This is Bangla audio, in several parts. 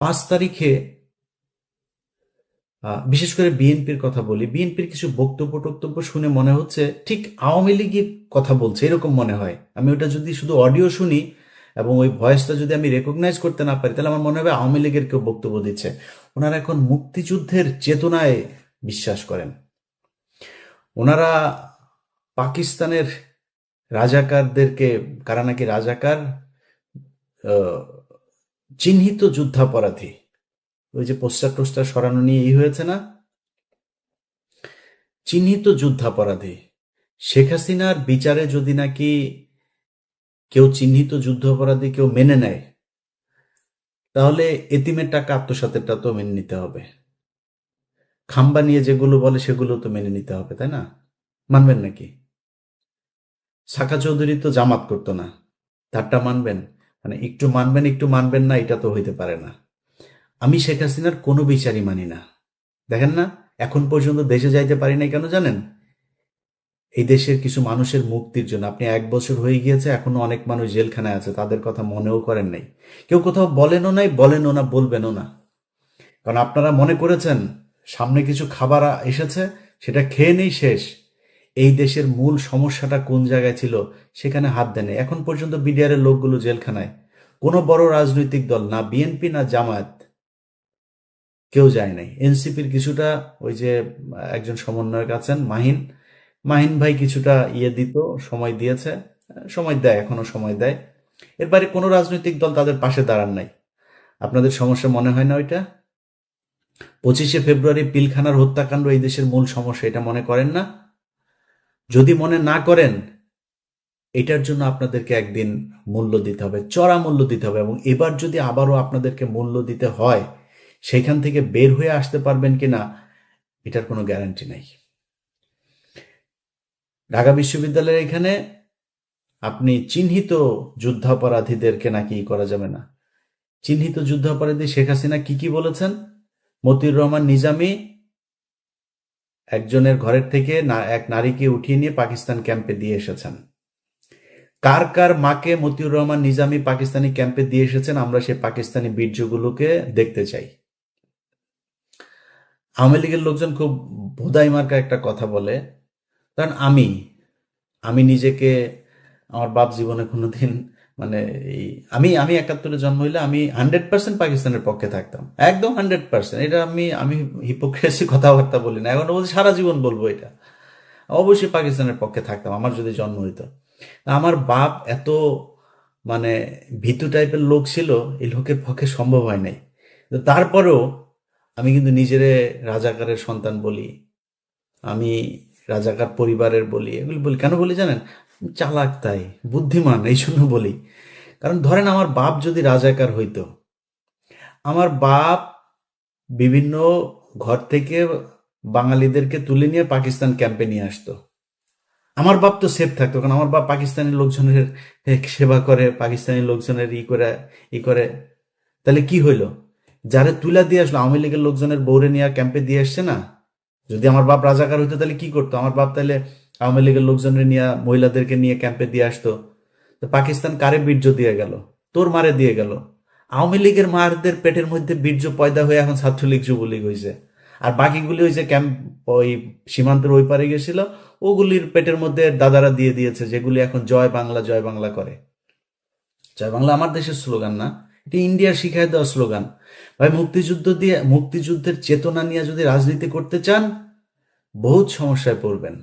5 তারিখে বিশেষ করে বিএনপির কথা বলি, বিএনপির কিছু বক্তব্য শুনে মনে হচ্ছে ঠিক আওয়ামী লীগের কথা বলছে, এরকম মনে হয়। আমি ওটা যদি শুধু অডিও শুনি এবং ওই ভয়েসটা যদি আমি রেকগনাইজ করতে না পারি, তাহলে আমার মনে হবে আওয়ামী লীগের কেউ বক্তব্য দিচ্ছে। ওনারা এখন মুক্তিযুদ্ধের চেতনায় বিশ্বাস করেন। ওনারা পাকিস্তানের রাজাকারদেরকে, কারা নাকি রাজাকার, চিহ্নিত যুদ্ধাপরাধী, ওই যে পোস্টার টোস্টার সরানো নিয়ে হয়েছে না, চিহ্নিত যুদ্ধাপরাধী। শেখ হাসিনার বিচারে যদি নাকি কেউ চিহ্নিত যুদ্ধাপরাধী কেউ মেনে নেয়, তাহলে এতিমের টাকা আত্মসাতেরটা তো মেনে নিতে হবে। খাম্বা নিয়ে যেগুলো বলে সেগুলো তো মেনে নিতে হবে, তাই না? মানবেন নাকি? সাকা চৌধুরী তো জামাত করতো না, তারটা মানবেন? মানে একটু মানবেন একটু মানবেন না, এটা তো হইতে পারে না। আমি শেখ হাসিনার কোনো বিচারই মানি না। দেখেন না, এখন পর্যন্ত দেশে যাইতে পারি নাই কেন জানেন? এই দেশের কিছু মানুষের মুক্তির জন্য। আপনি 1 বছর হয়ে গিয়েছে, এখনো অনেক মানুষ জেলখানায় আছে, তাদের কথা মনেও করেন নাই। কেউ কোথাও বলেনও নাই, বলেনও না, বলবেনও না। কারণ আপনারা মনে করেছেন সামনে কিছু খাবার এসেছে, সেটা খেয়ে নেই, শেষ। এই দেশের মূল সমস্যাটা কোন জায়গায় ছিল সেখানে হাত দেনে। এখন পর্যন্ত বিডিআরের লোকগুলো জেলখানায়। কোনো বড় রাজনৈতিক দল, না বিএনপি না জামায়াত, কেউ যায় নাই। এনসিপির কিছুটা, ওই যে একজন সমন্বয়ক আছেন মাহিন, মাহিন ভাই কিছুটা দিত, সময় দিয়েছে, সময় দেয়, এখনো সময় দেয়। এর বাইরে কোনো রাজনৈতিক দল তাদের পাশে দাঁড়ান নাই। আপনাদের সমস্যা মনে হয় না ওইটা? 25শে ফেব্রুয়ারি পিলখানার হত্যাকাণ্ড এই দেশের মূল সমস্যা, এটা মনে করেন না? যদি মনে না করেন, এটার জন্য আপনাদেরকে একদিন মূল্য দিতে হবে, চড়া মূল্য দিতে হবে। এবং এবার যদি আবারও আপনাদেরকে মূল্য দিতে হয়, সেখান থেকে বের হয়ে আসতে পারবেন কিনা এটার কোনো গ্যারান্টি নাই। ঢাকা বিশ্ববিদ্যালয়ের এখানে আপনি চিহ্নিত যুদ্ধাপরাধীদেরকে নাকি করা যাবে না। চিহ্নিত যুদ্ধাপরাধী শেখ হাসিনা কি বলেছেন? মতিউর রহমান নিজামী একজনের ঘরের থেকে এক নারীকে উঠিয়ে নিয়ে পাকিস্তান ক্যাম্পে দিয়ে এসেছেন। কার কার মাকে মতিউর রহমান নিজামী পাকিস্তানি ক্যাম্পে দিয়ে এসেছেন, আমরা সেই পাকিস্তানি বীর্যগুলোকে দেখতে চাই। আওয়ামী লীগের লোকজন খুব ভোদাই মার্কা একটা কথা বলে, কারণ আমি নিজেকে, আমার বাপ জীবনে কোনোদিন, মানে আমি আমি 71-এ জন্ম হইলে আমি 100% পাকিস্তানের পক্ষে থাকতাম, একদম 100%। এটা আমি হিপোক্রেসি কথাবার্তা বলি না, এখন বলছি সারা জীবন বলবো এটা। অবশ্যই পাকিস্তানের পক্ষে থাকতাম আমার যদি জন্ম হইতো। আমার বাপ এত মানে ভীতু টাইপের লোক ছিল, এই লোকের পক্ষে সম্ভব হয় নাই। তারপরেও আমি কিন্তু নিজেরে রাজাকারের সন্তান বলি, আমি রাজাকার পরিবারের বলি, এগুলি বলি কেন বলি জানেন? চালাক, তাই বুদ্ধিমান, এই জন্য বলি। কারণ ধরেন আমার বাপ যদি রাজাকার হইতো, আমার বাপ বিভিন্ন ঘর থেকে বাঙালিদেরকে তুলে নিয়ে পাকিস্তান ক্যাম্পে নিয়ে আসতো, আমার বাপ তো সেফ থাকতো। কারণ আমার বাপ পাকিস্তানি লোকজনের সেবা করে, পাকিস্তানি লোকজনের ই করে। তাহলে কি হইলো? যারে তুলা দিয়ে আসলো, আওয়ামী লীগের লোকজনের বৌরে নিয়ে ক্যাম্পে দিয়ে আসছে না। যদি আমার বাপ রাজাকার হইতো তাহলে কি করতো? আমার বাপ তাহলে আওয়ামী লীগের লোকজনের নিয়ে, মহিলাদেরকে নিয়ে ক্যাম্পে দিয়ে আসতো। তো পাকিস্তান কারে বীর্য দিয়ে গেল? তোর মারে দিয়ে গেল। আওয়ামী লীগের মারদের পেটের মধ্যে বীর্য পয়দা হয়ে এখন ছাত্রলীগ যুবলীগ হয়েছে। আর বাকিগুলি ওই যে ক্যাম্প, ওই সীমান্তের ওই পারে গেছিল, ওগুলির পেটের মধ্যে দাদারা দিয়ে দিয়েছে, যেগুলি এখন জয় বাংলা জয় বাংলা করে। জয় বাংলা আমার দেশের স্লোগান না, এটি ইন্ডিয়ার শিখায় দেওয়া স্লোগান। ভাই, মুক্তিযুদ্ধের চেতনা নিয়ে যদি রাজনীতি করতে চান, বহুত সমস্যায় পড়বেন।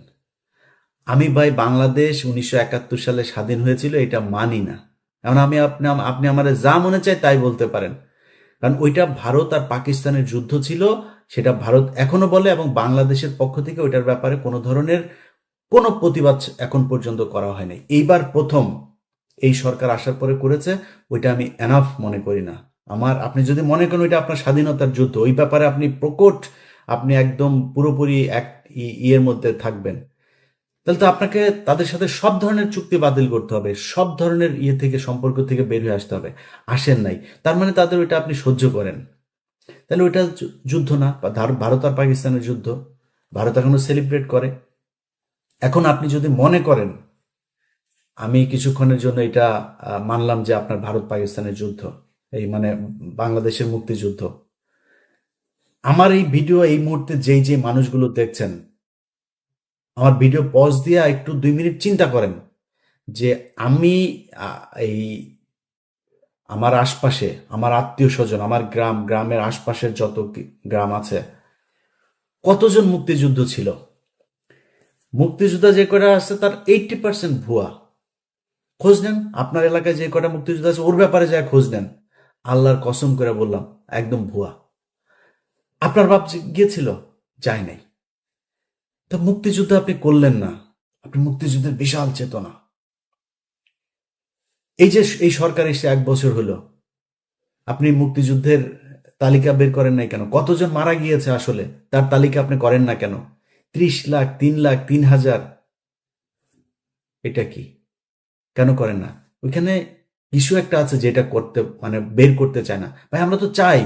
আমি ভাই, বাংলাদেশ 1971 সালে স্বাধীন হয়েছিল এটা মানি না। এখন আপনি আমার যা মনে চায় তাই বলতে পারেন, কারণ ওইটা ভারত আর পাকিস্তানের যুদ্ধ ছিল, সেটা ভারত এখনো বলে, এবং বাংলাদেশের পক্ষ থেকে ওইটার ব্যাপারে কোনো ধরনের কোনো প্রতিবাদ এখন পর্যন্ত করা হয়নি। এইবার প্রথম এই সরকার আসার পরে করেছে, ওইটা আমি এনাফ মনে করি না। আপনি যদি মনে করেন ওইটা আপনার স্বাধীনতার যুদ্ধ, ওই ব্যাপারে আপনি প্রকট, আপনি একদম পুরোপুরি এক ইয়ের মধ্যে থাকবেন, তাহলে তো আপনাকে তাদের সাথে সব ধরনের চুক্তি বাতিল করতে হবে, সব ধরনের থেকে, সম্পর্ক থেকে বের হয়ে আসতে হবে। আসেন নাই, তার মানে তাদের ওইটা আপনি সহ্য করেন। তাহলে ওইটা যুদ্ধ না, ভারত আর পাকিস্তানের যুদ্ধ। ভারত এখনো সেলিব্রেট করে। এখন আপনি যদি মনে করেন, আমি কিছুক্ষণের জন্য এটা মানলাম যে আপনার ভারত পাকিস্তানের যুদ্ধ, এই মানে বাংলাদেশের মুক্তিযুদ্ধ। আমার এই ভিডিও এই মুহূর্তে যেই যে মানুষগুলো দেখছেন, আমার ভিডিও পজ দিয়ে একটু 2 মিনিট চিন্তা করেন যে আমি এই আমার আশপাশে আমার আত্মীয় স্বজন, আমার গ্রামের আশপাশের যত গ্রাম আছে, কতজন মুক্তিযুদ্ধ ছিল। মুক্তিযোদ্ধা যে কটা আছে তার 80% ভুয়া। খোঁজ নেন, আপনার এলাকায় যে কটা মুক্তিযোদ্ধা আছে ওর ব্যাপারে যা খোঁজ নেন, আল্লাহর কসম করে বললাম একদম ভুয়া। আপনার বাপ গিয়েছিল? যায় নাই। তা মুক্তিযুদ্ধ আপনি করলেন না, আপনি মুক্তিযুদ্ধের বিশাল চেতনা। এই যে এই সরকার এসে 1 বছর হলো, আপনি মুক্তিযুদ্ধের তালিকা বের করেন নাই কেন? কতজন মারা গিয়েছে আসলে তার তালিকা আপনি করেন না কেন? 30 লাখ, 3 লাখ, 3,000, এটা কি কেন করেন না? ওইখানে কিছু একটা আছে যেটা করতে মানে বের করতে চায় না। ভাই আমরা তো চাই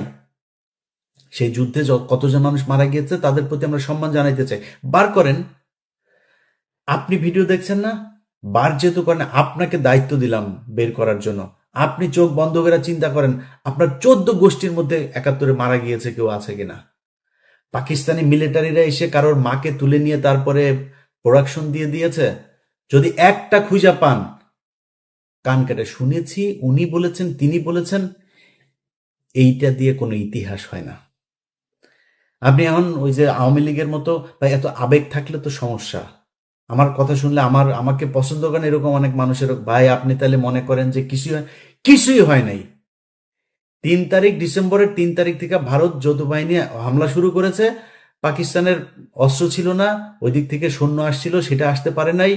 সেই যুদ্ধে কতজন মানুষ মারা গিয়েছে তাদের প্রতি আমরা সম্মান জানাইতে চাই, বার করেন। আপনি ভিডিও দেখছেন না, বার যেহেতু করেন, আপনাকে দায়িত্ব দিলাম বের করার জন্য। আপনি চোখ বন্ধ করে চিন্তা করেন আপনার 14 গোষ্ঠীর মধ্যে 71-এ মারা গিয়েছে কেউ আছে কিনা। পাকিস্তানি মিলিটারিরা এসে কারোর মাকে তুলে নিয়ে তারপরে প্রোডাকশন দিয়ে দিয়েছে, যদি একটা খুঁজা পান কান কেটে শুনেছি, উনি বলেছেন, তিনি বলেছেন, এইটা দিয়ে কোনো ইতিহাস হয় না। আপনি এখন ওই যে আওয়ামী লীগের মতো ভাই এত আবেগ থাকলে তো সমস্যা। আমার কথা শুনলে আমাকে পছন্দ করেন এরকম অনেক মানুষের, ভাই আপনি তাহলে মনে করেন যে কিছুই হয় নাই। 3 তারিখ, ডিসেম্বরের 3 তারিখ থেকে ভারত যৌথ বাহিনী হামলা শুরু করেছে। পাকিস্তানের অস্ত্র ছিল না, ওই দিক থেকে সৈন্য আসছিল, সেটা আসতে পারে নাই।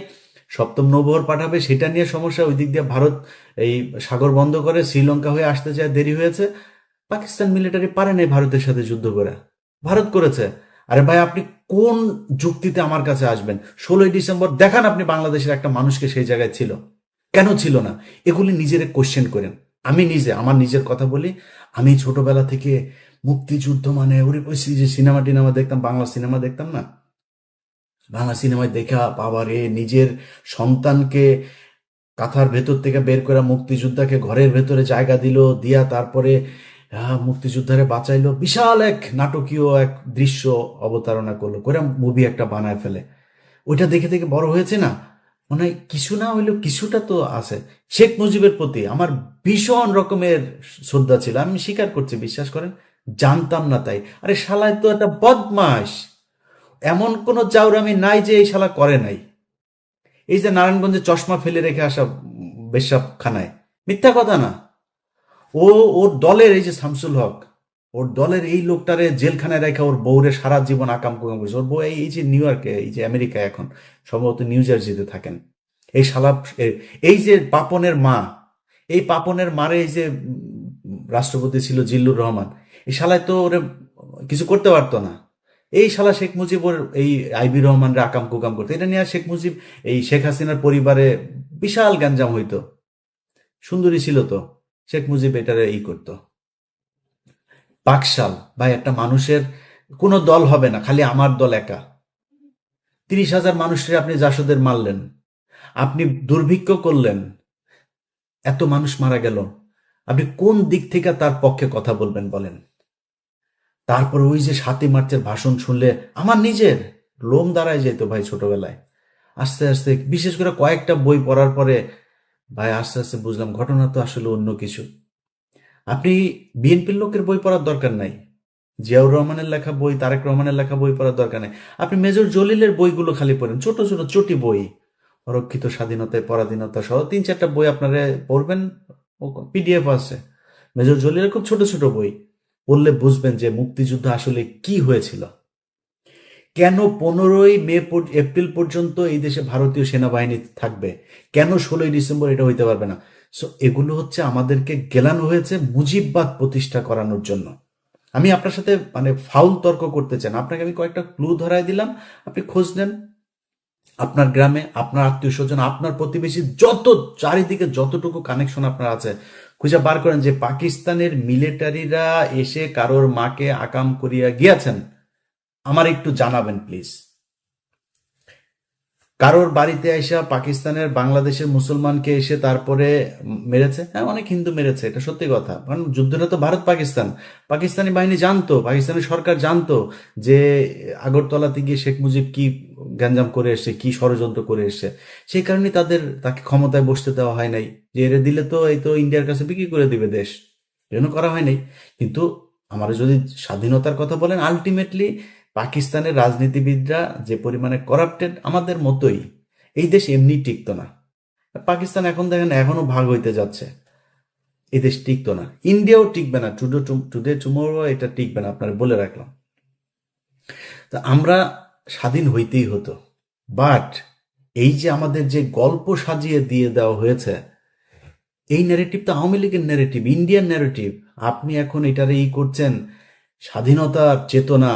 সপ্তম নৌবহর পাঠাবে, সেটা নিয়ে সমস্যা। ওই দিক দিয়ে ভারত এই সাগর বন্ধ করে শ্রীলঙ্কা হয়ে আসতে চায়, দেরি হয়েছে। পাকিস্তান মিলিটারি পারে নাই ভারতের সাথে যুদ্ধ করে, ভারত করেছে। আরে ভাই আপনি কোন যুক্তিতে আমার কাছে আসবেন? 16ই ডিসেম্বর দেখান আপনি বাংলাদেশের একটা মানুষকে সেই জায়গায় ছিল, কেন ছিল না? এগুলি নিজের কোশ্চেন করেন। আমি আমার নিজের কথা বলি, আমি ছোটবেলা থেকে মুক্তিযুদ্ধ মানে ওরে যে সিনেমা টিনেমা দেখতাম, বাংলা সিনেমা দেখতাম না, বাংলা সিনেমায় দেখা বাবারে নিজের সন্তানকে কাঁথার ভেতর থেকে বের করে মুক্তিযোদ্ধাকে ঘরের ভেতরে জায়গা দিল, দিয়া তারপরে মুক্তিযোদ্ধারে বাঁচাইলো, বিশাল এক নাটকীয় এক দৃশ্য অবতারণা করলো, করে মুভি একটা বানায় ফেলে। ওইটা দেখে দেখে বড় হয়েছে না, মনে হয় কিছু না হইলেও কিছুটা তো আছে। শেখ মুজিবের প্রতি আমার ভীষণ রকমের শ্রদ্ধা ছিল, আমি স্বীকার করছি, বিশ্বাস করেন জানতাম না তাই। আরে শালায় তো একটা বদমাস, এমন কোন চাউরামি নাই যে এই শালা করে নাই। এই যে নারায়ণগঞ্জে চশমা ফেলে রেখে আসা বেশ্যাখানায়, মিথ্যা কথা না। ও ওর দলের এই যে শামসুল হক, ওর দলের এই লোকটারে জেলখানায় রেখে ওর বউরে সারা জীবন আকাম কুকাম করেছে। ওর বউ এই যে নিউ ইয়র্কে, এই যে আমেরিকায়, এখন সম্ভবত নিউ জার্সিতে থাকেন। এই শালা এই যে পাপনের মা, এই পাপনের মারে এই যে রাষ্ট্রপতি ছিল জিল্লুর রহমান, এই শালায় তো ওরে কিছু করতে পারতো না। এই শালা শেখ মুজিব ওর এই আইবি রহমানরে আকাম কুকাম করতো। এটা নিয়ে শেখ মুজিব এই শেখ হাসিনার পরিবারে বিশাল গ্যাঞ্জাম হইতো। সুন্দরী ছিল তো, শেখ মুজিব এটারে করতো। বাকশাল ভাই, একটা মানুষের কোনো দল হবে না, খালি আমার দল একা। 30,000 মানুষের আপনি জাসদের মারলেন, আপনি দুর্ভিক্ষ করলেন, এত মানুষ মারা গেল, আপনি কোন দিক থেকে তার পক্ষে কথা বলবেন বলেন? তারপর ওই যে 7ই মার্চের ভাষণ শুনলে আমার নিজের লোম দাঁড়ায় যেত ভাই ছোটবেলায়। আস্তে আস্তে বিশেষ করে কয়েকটা বই পড়ার পরে ভাই আস্তে আস্তে বুঝলাম ঘটনা তো আসলে অন্য কিছু। আপনি বিএনপির লোকের বই পড়ার দরকার নাই, জিয়াউর রহমানের লেখা বই, তারেক রহমানের লেখা বই পড়ার দরকার নেই। আপনি মেজর জলিলের বইগুলো খালি পড়েন, ছোট ছোট চটি বই, অরক্ষিত স্বাধীনতায় পরাধীনতা সহ 3-4টা বই আপনারা পড়বেন, পিডিএফ আছে। মেজর জলিলের খুব ছোট ছোট বই পড়লে বুঝবেন যে মুক্তিযুদ্ধ আসলে কি হয়েছিল, কেন 15ই এপ্রিল পর্যন্ত এই দেশে ভারতীয় সেনাবাহিনী থাকবে, কেন 16ই ডিসেম্বর এটা হইতে পারবে না। সো এগুলো হচ্ছে আমাদেরকে গেলানো হয়েছে মুজিববাদ প্রতিষ্ঠা করানোর জন্য। আমি আপনার সাথে মানে ফাউল তর্ক করতে চান, আপনাকে আমি কয়েকটা ক্লু ধরাই দিলাম, আপনি খোঁজ নেন। আপনার গ্রামে, আপনার আত্মীয় স্বজন, আপনার প্রতিবেশী, যত চারিদিকে যতটুকু কানেকশন আপনার আছে, খুঁজে বার করেন যে পাকিস্তানের মিলিটারিরা এসে কারোর মাকে আকাম করিয়া গিয়াছেন, আমার একটু জানাবেন প্লিজ। কারোর বাড়িতে এসে পাকিস্তানের বাংলাদেশের মুসলমানকে এসে তারপরে মেরেছে? হ্যাঁ, অনেক হিন্দু মেরেছে, এটা সত্যি কথা। কারণ যুদ্ধটা তো ভারত পাকিস্তান, পাকিস্তানি বাহিনী জানতো, পাকিস্তানি সরকার জানতো যে আগরতলাতে গিয়ে শেখ মুজিব কি গ্যাঞ্জাম করে এসছে, কি ষড়যন্ত্র করে এসছে। সেই কারণে তাকে ক্ষমতায় বসতে দেওয়া হয় নাই, যে এরে দিলে তো এই তো ইন্ডিয়ার কাছে বিক্রি করে দিবে দেশ, এজন্য করা হয় নাই। কিন্তু আমরা যদি স্বাধীনতার কথা বলেন, আলটিমেটলি পাকিস্তানের রাজনীতিবিদরা যে পরিমাণে করাপ্টেড, আমাদের মতোই, এই দেশ এমনি টিকতো না। পাকিস্তান এখন দেখেন এখনো ভাগ হইতে যাচ্ছে, এই দেশ টিকতো না, ইন্ডিয়াও টিকবে না, টুডে টুমোরো এটা টিকবে না, আপনারা বলে রাখলাম। তা আমরা স্বাধীন হইতেই হতো, বাট এই যে আমাদের যে গল্প সাজিয়ে দিয়ে দেওয়া হয়েছে, এই ন্যারেটিভ তো আওয়ামী লীগের ন্যারেটিভ, ইন্ডিয়ান ন্যারেটিভ। আপনি এখন এটারে করছেন স্বাধীনতার চেতনা,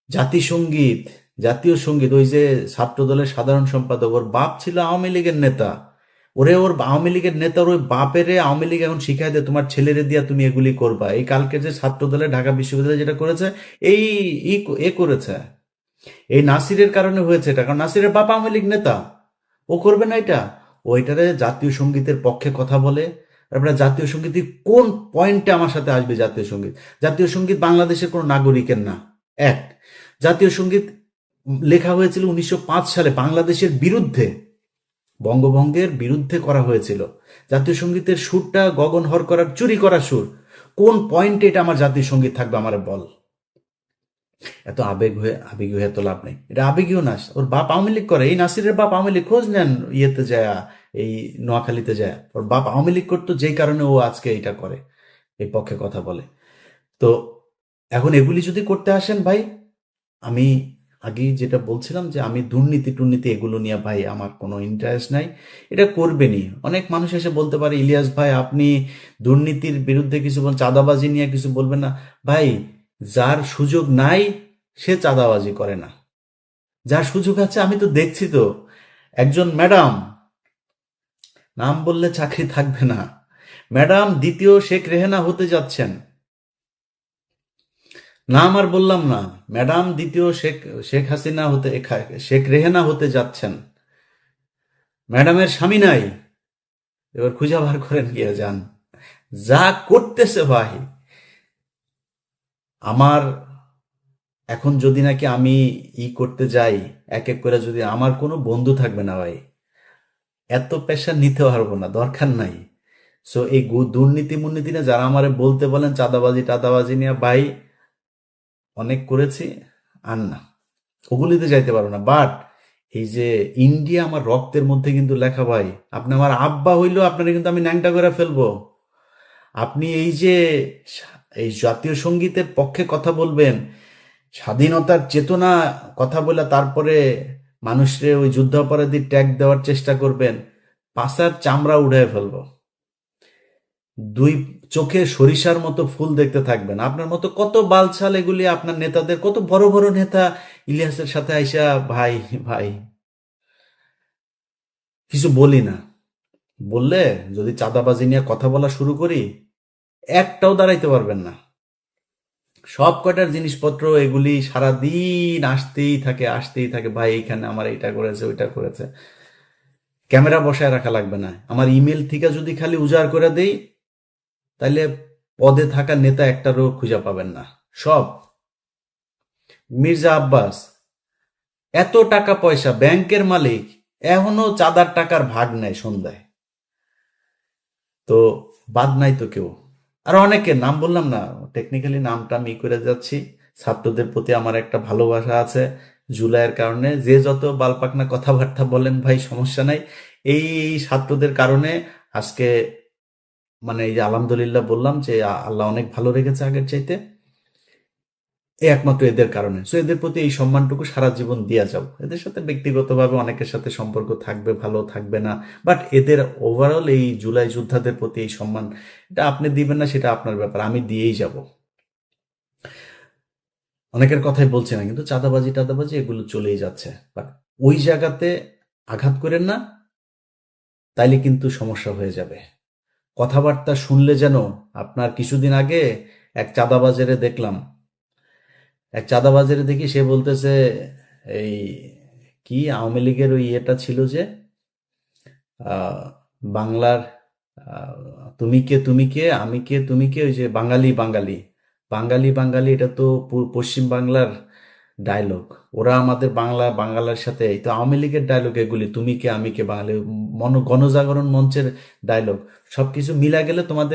জাতিসঙ্গীত, জাতীয় সঙ্গীত। ওই যে ছাত্র দলের সাধারণ সম্পাদক, ওর বাপ ছিল আওয়ামী লীগের নেতা, ওর আওয়ামী লীগের নেতার ওই বাপেরে আওয়ামী লীগ এখন শিখাই দেয় তোমার ছেলেরে দিয়া তুমি এগুলি করবা। এই কালকে যে ছাত্র দলে ঢাকা বিশ্ববিদ্যালয় যেটা করেছে, এই এ করেছে, এই নাসিরের কারণে হয়েছে এটা, কারণ নাসিরের বাপ আওয়ামী লীগ নেতা। ও করবে না এটা? ওইটারে জাতীয় সঙ্গীতের পক্ষে কথা বলে। তারপরে জাতীয় সঙ্গীত কোন পয়েন্টে আমার সাথে আসবে? জাতীয় সঙ্গীত, জাতীয় সঙ্গীত বাংলাদেশের কোনো নাগরিকের না। এক, জাতীয় সঙ্গীত লেখা হয়েছিল 1905 সালে বাংলাদেশের বিরুদ্ধে, বঙ্গভঙ্গের বিরুদ্ধে করা হয়েছিল। জাতীয় সঙ্গীতের সুরটা গগন হর করার চুরি করা সুর। কোন পয়েন্টে এটা আমার জাতীয় সঙ্গীত থাকবে? আমার বল। এত আবেগী হয়ে তো লাভ নেই, এটা আবেগীয় না। ওর বাপ আওয়ামী লীগ করে, এই নাসিরের বাপ আওয়ামী লীগ, খোঁজ নেন ইয়েতে যায়, এই নোয়াখালীতে যায়, ওর বাপ আওয়ামী লীগ করতো, যেই কারণে ও আজকে এটা করে, এই পক্ষে কথা বলে। তো এখন এগুলি যদি করতে আসেন ভাই, আমি আগেই যেটা বলছিলাম যে আমি দুর্নীতি এগুলো নিয়ে ভাই আমার কোনো ইন্টারেস্ট নাই, এটা করবেনই। অনেক মানুষ এসে বলতে পারে, ইলিয়াস ভাই আপনি দুর্নীতির বিরুদ্ধে কিছু বলেন, চাঁদাবাজি নিয়ে কিছু বলবেন না। ভাই, যার সুযোগ নাই সে চাঁদাবাজি করে না, যার সুযোগ আছে, আমি তো দেখছি তো, একজন ম্যাডাম, নাম বললে চাকরি থাকবে না, ম্যাডাম দ্বিতীয় শেখ রেহেনা হতে যাচ্ছেন, নাম আর বললাম না, ম্যাডাম দ্বিতীয় শেখ হাসিনা হতে, শেখ রেহেনা হতে যাচ্ছেন। ম্যাডামের স্বামী নাই, এবার খুঁজে বার করেন গিয়ে যান। যা করতেছে ভাই, আমার এখন যদি নাকি আমি করতে যাই এক এক করে, যদি আমার কোনো বন্ধু থাকবে না ভাই, এত প্রেশার নিতে পারবো না, দরকার নাই। সো এই দুর্নীতি মুর্নীতি নিয়ে যারা আমারে বলতে বলেন, চাঁদাবাজি টাদাবাজি নিয়ে, ভাই অনেক করেছি, আর না, ওগুলিতে যাইতে পারবো না। বাট এই যে ইন্ডিয়া আমার রক্তের মধ্যে কিন্তু লেখা ভাই, আপনি আমার আব্বা হইলেও আপনারা কিন্তু আমি ন্যাংটা করে ফেলবো। আপনি এই জাতীয় সঙ্গীতের পক্ষে কথা বলবেন, স্বাধীনতার চেতনা কথা বলে তারপরে মানুষরে ওই যুদ্ধাপরাধী ট্যাগ দেওয়ার চেষ্টা করবেন, পাছার চামড়া উড়ায় ফেলবো। দুই চোখে সরিষার মতো ফুল দেখতে থাকবেন। আপনার মতো কত বালছাল এগুলি, আপনার নেতাদের, কত বড় বড় নেতা ইলিয়াসের সাথে আইসা, ভাই ভাই কিছু বলি না, বললে যদি চাঁদাবাজি নিয়ে কথা বলা শুরু করি, একটাও দাঁড়াইতে পারবেন না। সব কটার জিনিসপত্র এগুলি সারাদিন আসতেই থাকে, ভাই এইখানে আমার এইটা করেছে ওইটা করেছে। ক্যামেরা বসায় রাখা লাগবে না, আমার ইমেল থেকে যদি খালি উজাড় করে দেই, তাইলে পদে থাকা নেতা একটারও খুঁজে পাবেন না। সব মির্জা আব্বাস, এত টাকা পয়সা, ব্যাংকের মালিক, এখনো চাঁদার টাকার ভাগ নেয় সন্ধ্যায়, তো বাদ নাই তো কেউ। আর অনেকের নাম বললাম না, টেকনিক্যালি নামটা আমি করে যাচ্ছি। ছাত্রদের প্রতি আমার একটা ভালোবাসা আছে জুলাইয়ের কারণে, যে যত বালপাকনা কথাবার্তা বলেন ভাই সমস্যা নাই। এই ছাত্রদের কারণে আজকে মানে এই যে আলহামদুলিল্লাহ বললাম যে আল্লাহ অনেক ভালো রেখেছে আগের চাইতে, একমাত্র এদের কারণে। সো এদের প্রতি এই সম্মানটুকু সারা জীবন দিয়া যাও। এদের সাথে ব্যক্তিগতভাবে অনেকের সাথে সম্পর্ক থাকবে, ভালো থাকবে না, বাট এদের ওভারঅল এই জুলাই যোদ্ধাদের প্রতি এই সম্মান, এটা আপনি দিবেন না সেটা আপনার ব্যাপার, আমি দিয়েই যাব। অনেকের কথাই বলছি না, কিন্তু চাঁদাবাজি টাদাবাজি এগুলো চলেই যাচ্ছে, বাট ওই জায়গাতে আঘাত করেন না, তাইলে কিন্তু সমস্যা হয়ে যাবে। কথাবার্তা শুনলে যেন, আপনার কিছুদিন আগে এক চাঁদাবাজারে দেখলাম, এক চাঁদাবাজারে দেখি সে বলতেছে, এই কি আওয়ামী লীগের ওই ইয়েটা ছিল যে আহ, বাংলার আহ, তুমি কে আমি কে তুমি কে, ওই যে বাঙালি বাঙালি বাঙালি বাঙালি, এটা তো পশ্চিম বাংলার ডায়লগ। ওরা আমাদের বাংলার সাথে, এই তো আওয়ামী লীগের ডায়লগ এগুলি, তুমি কে আমি কে বাঙালি, গণজাগরণ মঞ্চের ডায়লগ। সবকিছু মিলা গেলে তোমাদের